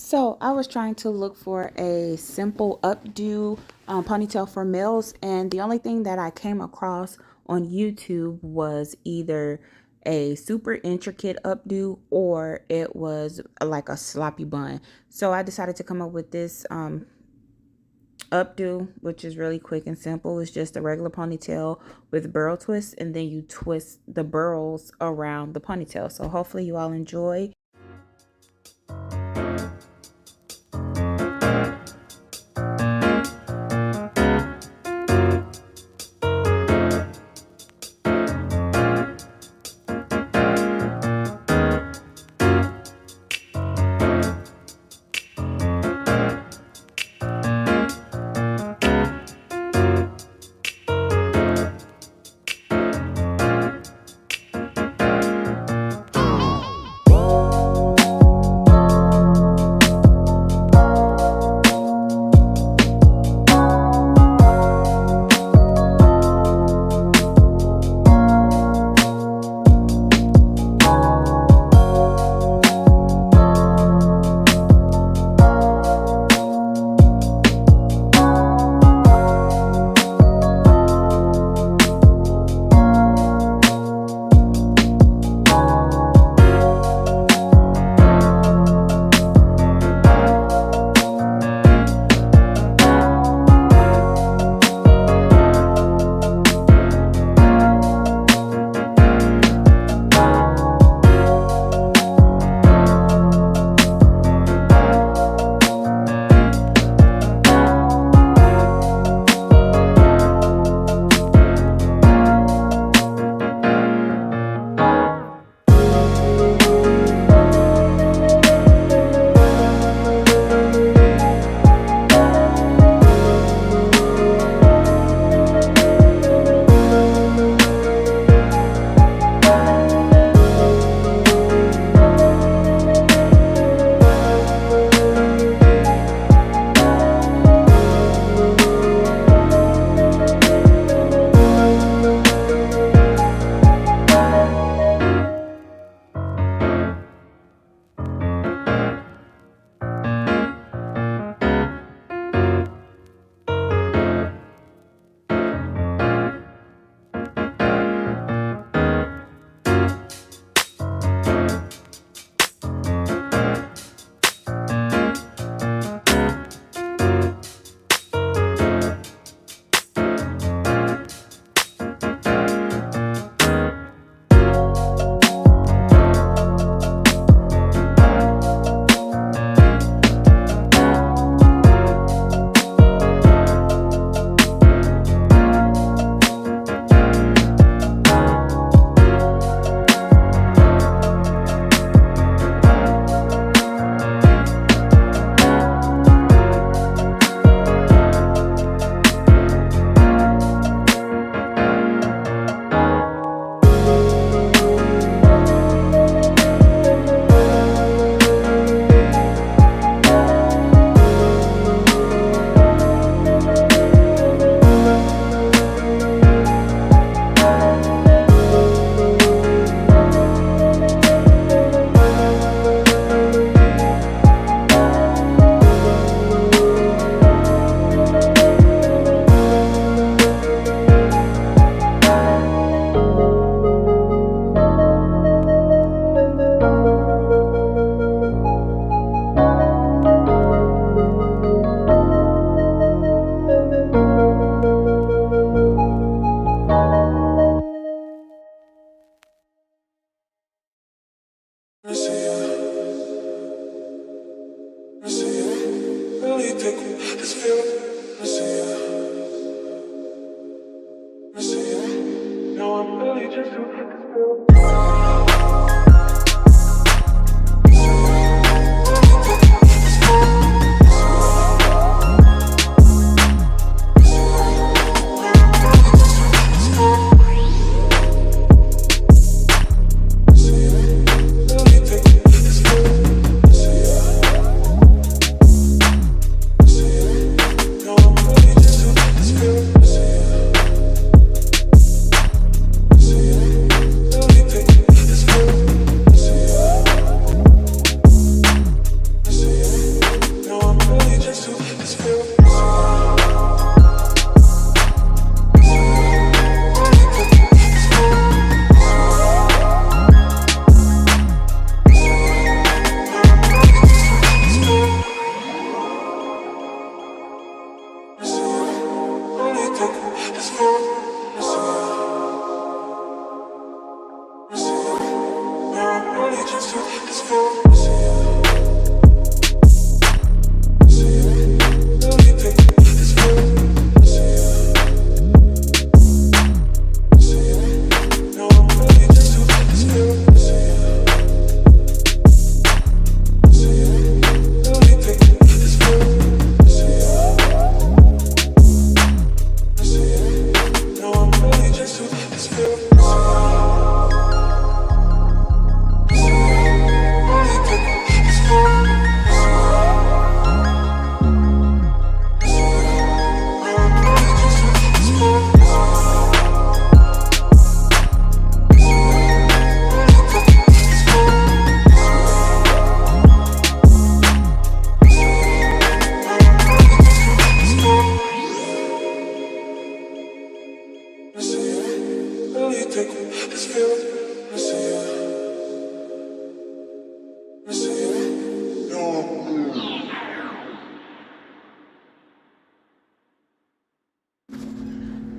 So I was trying to look for a simple updo ponytail for males, and the only thing that I came across on YouTube was either a super intricate updo or it was like a sloppy bun. So I decided to come up with this updo, which is really quick and simple. It's just a regular ponytail with burl twists, and then you twist the burls around the ponytail. So hopefully you all enjoy.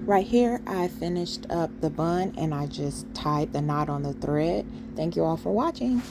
Right here, I finished up the bun and I just tied the knot on the thread. Thank you all for watching.